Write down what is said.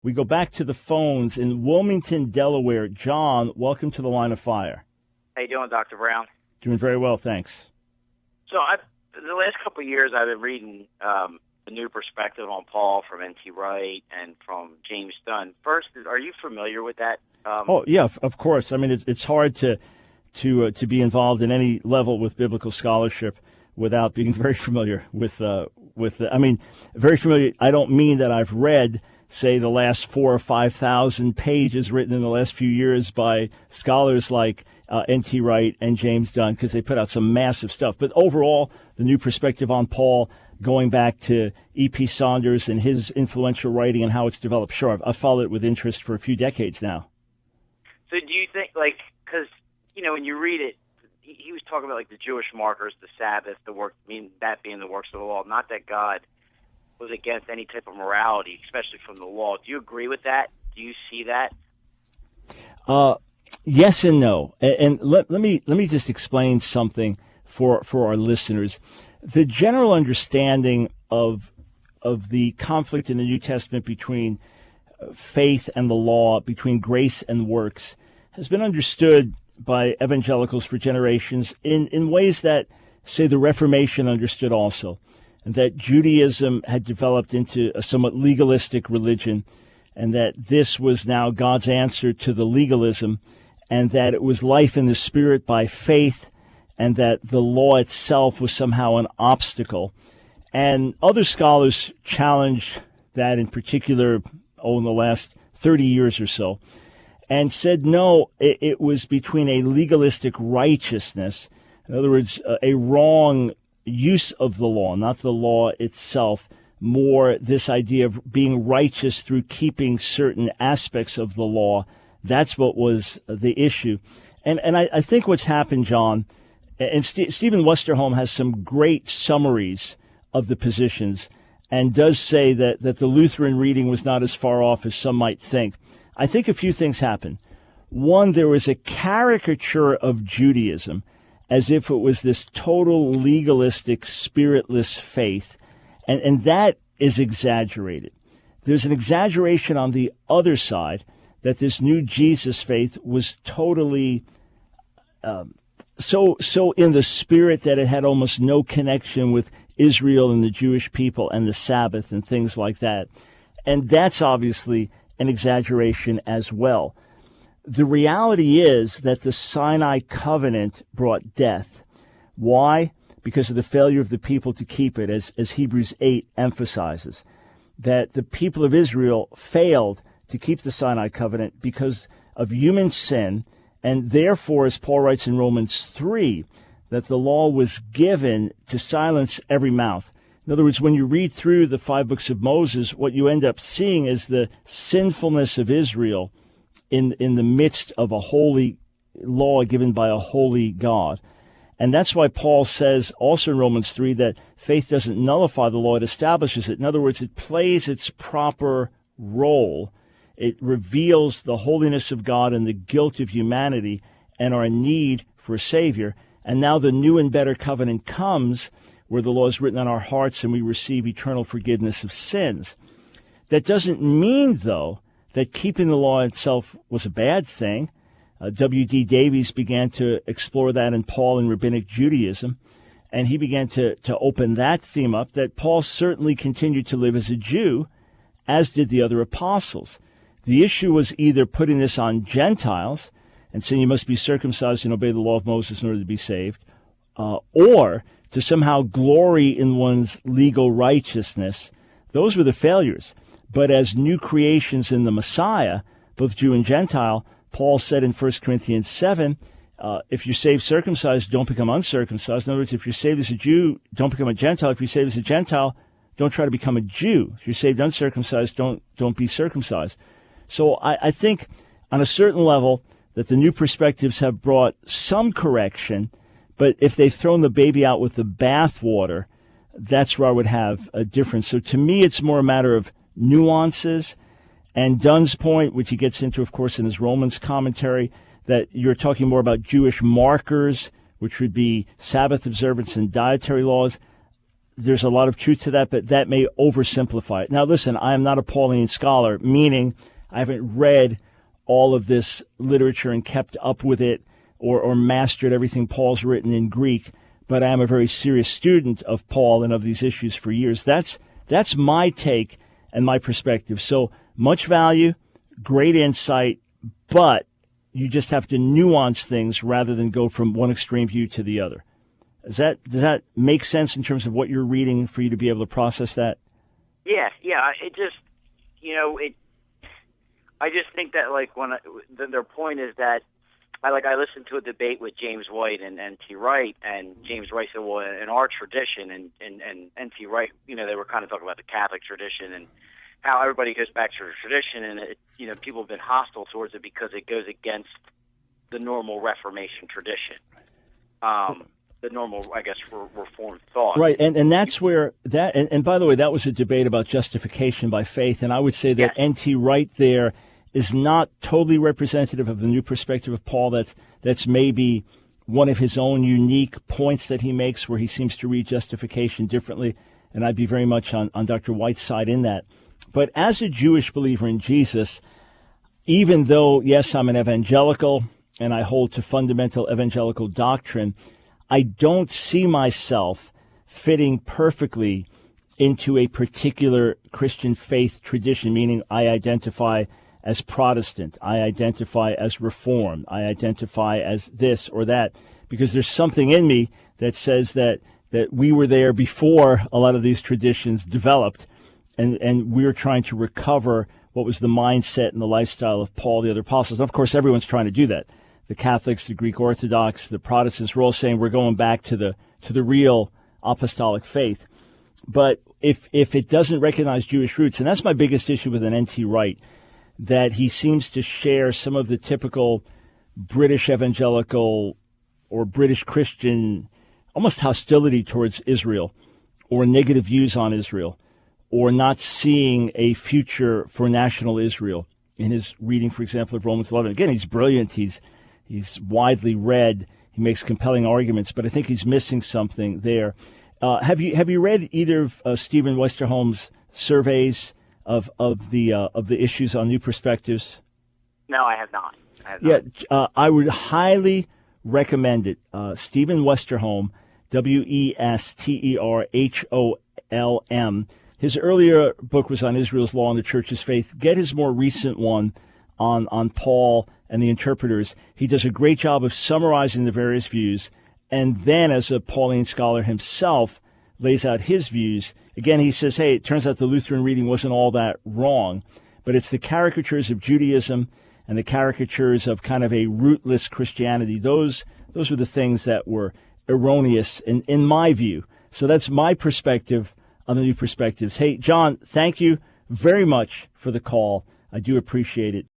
We go back to the phones in Wilmington, Delaware. John, welcome to the Line of Fire. How you doing, Dr. Brown? Doing very well, thanks. So the last couple of years I've been reading the new perspective on Paul from N.T. Wright and from James Dunn. First, are you familiar with that? Oh, yeah, of course. I mean, it's hard to be involved in any level with biblical scholarship without being very familiar with I mean, very familiar. I don't mean that I've read, say, the last 4,000 or 5,000 pages written in the last few years by scholars like N.T. Wright and James Dunn, because they put out some massive stuff. But overall, the new perspective on Paul, going back to E.P. Saunders and his influential writing and how it's developed, sure, I've followed it with interest for a few decades now. So do you think, because, when you read it, he was talking about, the Jewish markers, the Sabbath, the work, that being the works of the law, not that God was against any type of morality, especially from the law. Do you agree with that? Do you see that? Yes and no. And let me just explain something for our listeners. The general understanding of the conflict in the New Testament between faith and the law, between grace and works, has been understood by evangelicals for generations in ways that, say, the Reformation understood also, and that Judaism had developed into a somewhat legalistic religion, and that this was now God's answer to the legalism, and that it was life in the Spirit by faith, and that the law itself was somehow an obstacle. And other scholars challenged that, in particular, in the last 30 years or so, and said, no, it was between a legalistic righteousness, in other words, a wrong use of the law, not the law itself, more this idea of being righteous through keeping certain aspects of the law. That's what was the issue. And I think what's happened, John, and Stephen Westerholm has some great summaries of the positions and does say that the Lutheran reading was not as far off as some might think. I think a few things happened. One, there was a caricature of Judaism as if it was this total legalistic, spiritless faith, and that is exaggerated. There's an exaggeration on the other side that this new Jesus faith was totally so in the spirit that it had almost no connection with Israel and the Jewish people and the Sabbath and things like that. And that's obviously an exaggeration as well. The reality is that the Sinai covenant brought death. Why? Because of the failure of the people to keep it, as Hebrews 8 emphasizes, that the people of Israel failed to keep the Sinai covenant because of human sin, and therefore, as Paul writes in Romans 3, that the law was given to silence every mouth. In other words, when you read through the 5 books of Moses, what you end up seeing is the sinfulness of Israel in the midst of a holy law given by a holy God. And that's why Paul says also in Romans 3 that faith doesn't nullify the law, it establishes it. In other words, it plays its proper role. It reveals the holiness of God and the guilt of humanity and our need for a Savior. And now the new and better covenant comes where the law is written on our hearts and we receive eternal forgiveness of sins. That doesn't mean, though, that keeping the law itself was a bad thing. W.D. Davies began to explore that in Paul and Rabbinic Judaism, and he began to open that theme up, that Paul certainly continued to live as a Jew, as did the other apostles. The issue was either putting this on Gentiles and saying you must be circumcised and obey the law of Moses in order to be saved, or to somehow glory in one's legal righteousness. Those were the failures. But as new creations in the Messiah, both Jew and Gentile, Paul said in 1 Corinthians 7, if you're saved circumcised, don't become uncircumcised. In other words, if you're saved as a Jew, don't become a Gentile. If you're saved as a Gentile, don't try to become a Jew. If you're saved uncircumcised, don't be circumcised. So I think on a certain level that the new perspectives have brought some correction, but if they've thrown the baby out with the bathwater, that's where I would have a difference. So to me, it's more a matter of nuances. And Dunn's point, which he gets into, of course, in his Romans commentary, that you're talking more about Jewish markers, which would be Sabbath observance and dietary laws. there's a lot of truth to that, but that may oversimplify it. Now, listen, I am not a Pauline scholar, meaning I haven't read all of this literature and kept up with it or mastered everything Paul's written in Greek, but I am a very serious student of Paul and of these issues for years. That's my take and my perspective. So much value, great insight, but you just have to nuance things rather than go from one extreme view to the other. Does that make sense in terms of what you're reading for you to be able to process that? Yeah. It just, I just think that their point is that I listened to a debate with James White and N.T. Wright, and James Wright said, well, in our tradition, and N.T. Wright, they were kind of talking about the Catholic tradition and how everybody goes back to the tradition, and people have been hostile towards it because it goes against the normal Reformation tradition. The normal, I guess, Reformed thought. Right, and that's where that, and by the way, that was a debate about justification by faith, and I would say that Yes. N.T. Wright there is not totally representative of the new perspective of Paul. That's maybe one of his own unique points that he makes where he seems to read justification differently, and I'd be very much on Dr. White's side in that. But as a Jewish believer in Jesus, even though, yes, I'm an evangelical and I hold to fundamental evangelical doctrine, I don't see myself fitting perfectly into a particular Christian faith tradition, meaning I identify as Protestant, I identify as Reformed, I identify as this or that, because there's something in me that says that we were there before a lot of these traditions developed, and we're trying to recover what was the mindset and the lifestyle of Paul, the other apostles. And of course, everyone's trying to do that. The Catholics, the Greek Orthodox, the Protestants, we're all saying we're going back to the real apostolic faith. But if it doesn't recognize Jewish roots, and that's my biggest issue with an N.T. Wright, that he seems to share some of the typical British evangelical or British Christian almost hostility towards Israel or negative views on Israel or not seeing a future for national Israel in his reading, for example, of Romans 11. Again, he's brilliant. He's widely read. He makes compelling arguments, but I think he's missing something there. Have you read either of Stephen Westerholm's surveys of the issues on New Perspectives? No, I have not. I would highly recommend it. Stephen Westerholm, Westerholm. His earlier book was on Israel's law and the church's faith. Get his more recent one on Paul and the interpreters. He does a great job of summarizing the various views, and then as a Pauline scholar himself, lays out his views. Again, he says, hey, it turns out the Lutheran reading wasn't all that wrong, but it's the caricatures of Judaism and the caricatures of kind of a rootless Christianity. Those were the things that were erroneous in my view. So that's my perspective on the New Perspectives. Hey, John, thank you very much for the call. I do appreciate it.